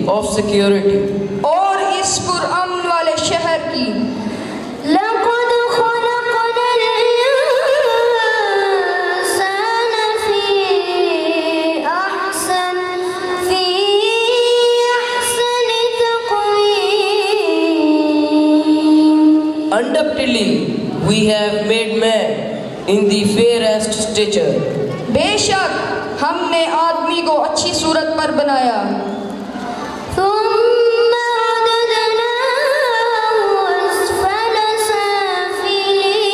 of security. और इस पुरअमन वाले शहर की लक़द ख़लक़नल इंसान फ़ी Ahsan तक़वीम। Undoubtedly, we have made man in the fairest stature. बेशक हमने आदमी को अच्छी सूरत पर बनाया। ثم رددناه أسفل سافلين।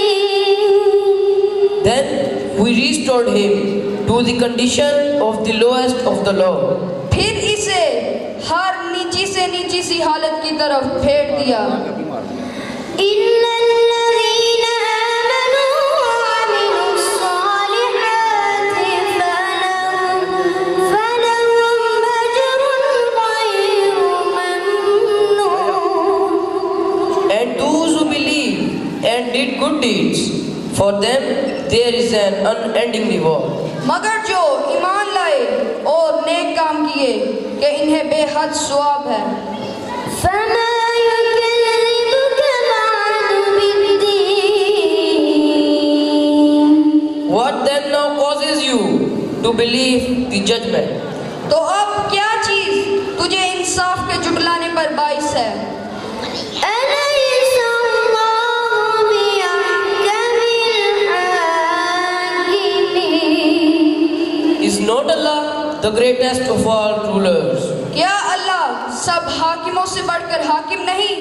Then we restored him to the condition of the lowest of the low. फिर इसे हर नीची से नीची सी हालत की तरफ फेर दिया। इल्लल्लज़ीना आमनू वअमिलुस्सालिहाति फलहुम अज्रुन गैरु Mamnoon. And those who believe and did good deeds, for them there is an unending reward. मगर जो ईमान लाए और नेक काम किए कि इन्हें बेहद सवाब है। फमा युकज़्ज़िबुक बअदु बिद्दीन। What then now causes you to believe the judgment? तो अब क्या चीज तुझे इंसाफ के जुटलाने पर बाइस है? अलैसा अल्लाहु बिअहकमिल हाकिमीन। Is not Allah the greatest of all rulers? क्या अल्लाह सब हाकिमों से बढ़कर हाकिम नहीं?